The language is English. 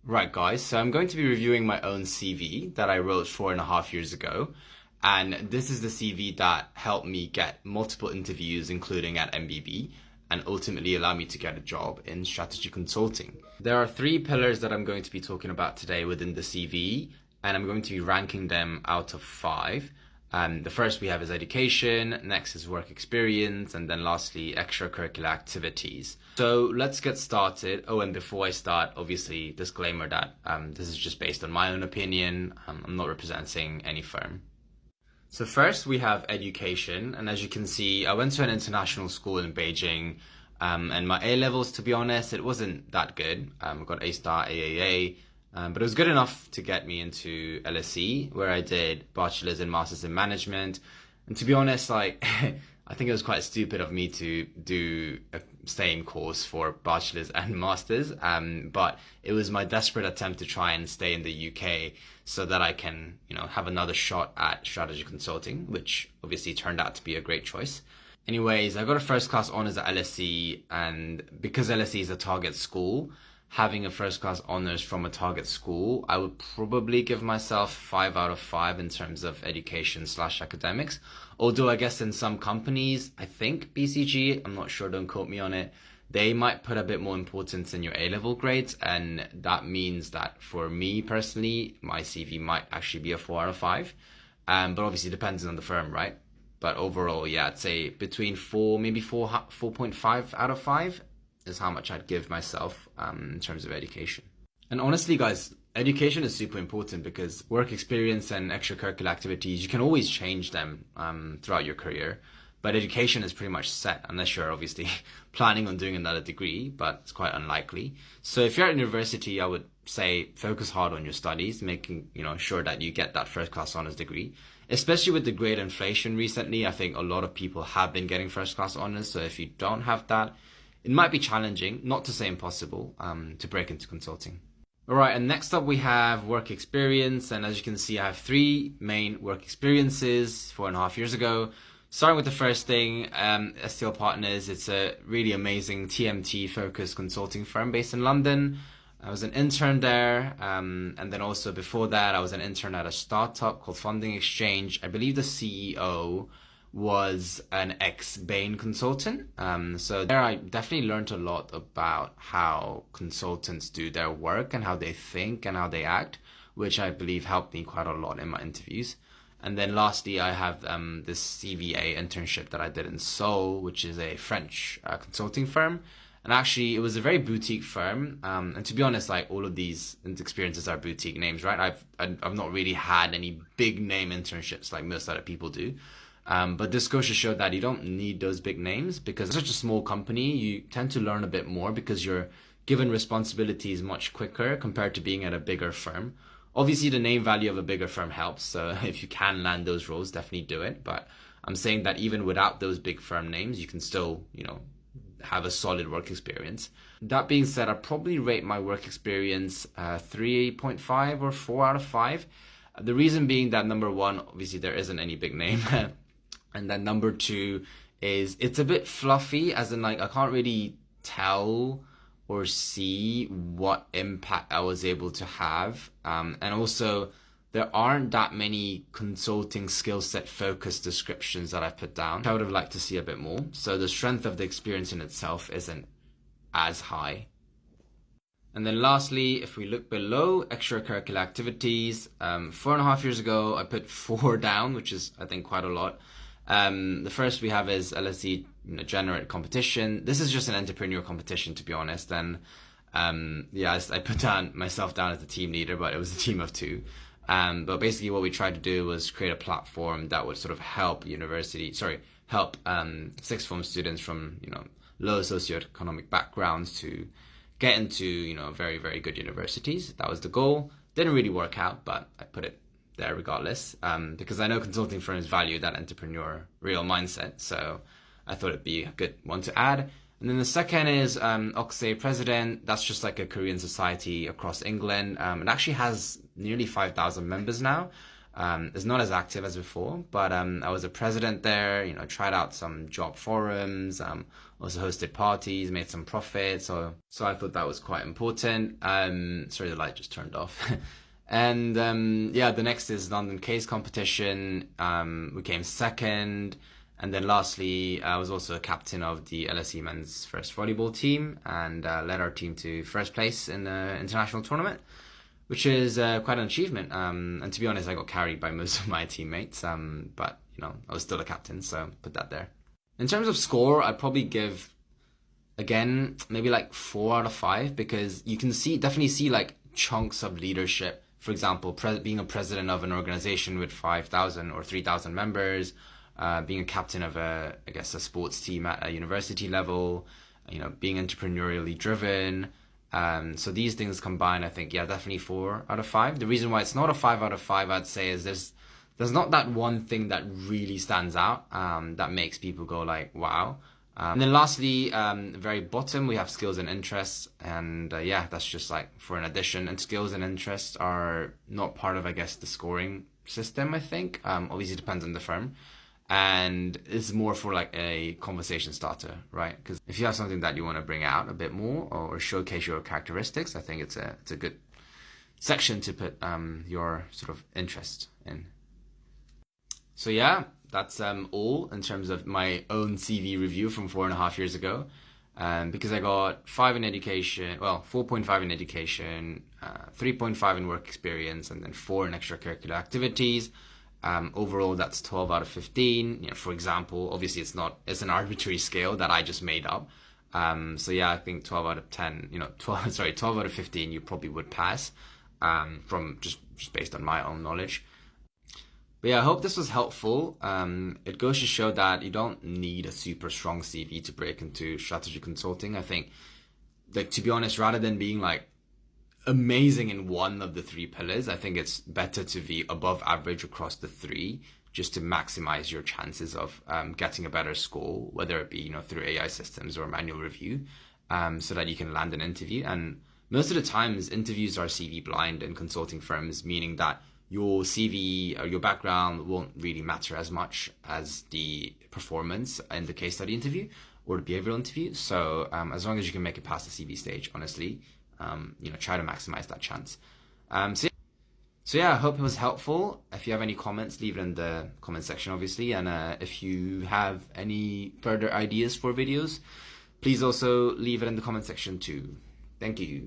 Right, guys. So I'm going to be reviewing my own CV that I wrote 4.5 years ago. And this is the CV that helped me get multiple interviews, including at MBB, and ultimately allow me to get a job in strategy consulting. There are three pillars that I'm going to be talking about today within the CV, and I'm going to be ranking them out of five. The first we have is education, next is work experience, and then lastly, extracurricular activities. So let's get started. Oh, and before I start, obviously, disclaimer that this is just based on my own opinion. I'm not representing any firm. So first we have education, and as you can see, I went to an international school in Beijing, and my A levels, to be honest, it wasn't that good. I got A star, AAA, but it was good enough to get me into LSE, where I did bachelor's and master's in management. And to be honest, like I think it was quite stupid of me to do a same course for bachelor's and master's, but it was my desperate attempt to try and stay in the UK so that I can, have another shot at strategy consulting, which obviously turned out to be a great choice. Anyways, I got a first class honors at LSE, and because LSE is a target school, having a first class honors from a target school, I would probably give myself 5 out of 5 in terms of education slash academics. Although I guess in some companies, I think BCG, I'm not sure, don't quote me on it, they might put a bit more importance in your A-level grades. And that means that for me personally, my CV might actually be a 4 out of 5. But obviously depends on the firm, right? But overall, yeah, I'd say between 4, maybe 4.5 out of 5 is how much I'd give myself in terms of education. And honestly, guys, education is super important because work experience and extracurricular activities, you can always change them throughout your career. But education is pretty much set unless you're obviously planning on doing another degree, but it's quite unlikely. So if you're at university, I would say focus hard on your studies, making sure that you get that first class honors degree. Especially with the great inflation recently, I think a lot of people have been getting first class honors. So if you don't have that, it might be challenging, not to say impossible, to break into consulting. All right, and next up we have work experience. And as you can see, I have 3 main work experiences 4.5 years ago. Starting with the first thing, STL Partners. It's a really amazing TMT-focused consulting firm based in London. I was an intern there, and then also before that, I was an intern at a startup called Funding Exchange. I believe the CEO was an ex-Bain consultant. So there I definitely learned a lot about how consultants do their work and how they think and how they act, which I believe helped me quite a lot in my interviews. And then lastly, I have this CVA internship that I did in Seoul, which is a French consulting firm. And actually, it was a very boutique firm. And to be honest, like all of these experiences are boutique names, right? I've not really had any big name internships like most other people do. But this goes to show that you don't need those big names because it's such a small company. You tend to learn a bit more because you're given responsibilities much quicker compared to being at a bigger firm. Obviously, the name value of a bigger firm helps. So if you can land those roles, definitely do it. But I'm saying that even without those big firm names, you can still, have a solid work experience. That being said, I'd probably rate my work experience 3.5 or 4 out of 5. The reason being that number one, obviously there isn't any big name. And then number 2 is it's a bit fluffy, as in like I can't really tell or see what impact I was able to have. And also there aren't that many consulting skill set focused descriptions that I've put down. I would have liked to see a bit more. So the strength of the experience in itself isn't as high. And then lastly, if we look below extracurricular activities, 4.5 years ago, I put 4 down, which is, I think, quite a lot. The first we have is LSE Generate Competition. This is just an entrepreneur competition, to be honest. And I put myself down as the team leader, but it was a team of 2. But basically what we tried to do was create a platform that would sort of help sixth form students from, low socioeconomic backgrounds to get into, very, very good universities. That was the goal. Didn't really work out, but I put it there regardless, because I know consulting firms value that entrepreneurial mindset. So I thought it'd be a good one to add. And then the second is OCSE President. That's just like a Korean society across England. It actually has nearly 5,000 members now. It's not as active as before, but I was a president there. Tried out some job forums. Also hosted parties, made some profit. So I thought that was quite important. Sorry, the light just turned off. And yeah, the next is London Case Competition. We came second. And then lastly, I was also a captain of the LSE men's first volleyball team and led our team to first place in the international tournament, which is quite an achievement. And to be honest, I got carried by most of my teammates, but I was still a captain, so put that there. In terms of score, I'd probably give, again, maybe like 4 out of 5, because you can definitely see like chunks of leadership. For example, being a president of an organization with 5,000 or 3,000 members, being a captain of a sports team at a university level, being entrepreneurially driven. So these things combined, I think, yeah, definitely 4 out of 5. The reason why it's not a 5 out of 5, I'd say, is there's not that one thing that really stands out that makes people go like, wow. And then lastly, very bottom, we have skills and interests. And yeah, that's just like for an addition. And skills and interests are not part of, I guess, the scoring system, I think. Obviously, it depends on the firm. And it's more for like a conversation starter, right? Because if you have something that you want to bring out a bit more or showcase your characteristics, I think it's a good section to put your sort of interest in. So yeah, that's all in terms of my own CV review from 4.5 years ago. Because I got 5 in education, 4.5 in education, 3.5 in work experience, and then 4 in extracurricular activities. Overall, that's 12 out of 15. For example, obviously it's an arbitrary scale that I just made up. So yeah, I think 12 out of 10, 12 out of 15, you probably would pass, from just based on my own knowledge. But yeah, I hope this was helpful. It goes to show that you don't need a super strong CV to break into strategy consulting. I think, like, to be honest, rather than being like amazing in one of the 3 pillars, I think it's better to be above average across the 3, just to maximize your chances of getting a better score, whether it be through AI systems or manual review, so that you can land an interview. And most of the times, interviews are CV blind in consulting firms, meaning that your CV or your background won't really matter as much as the performance in the case study interview or the behavioral interview. So as long as you can make it past the CV stage, honestly, try to maximize that chance. So yeah, I hope it was helpful. If you have any comments, leave it in the comment section, obviously. And if you have any further ideas for videos, please also leave it in the comment section too. Thank you.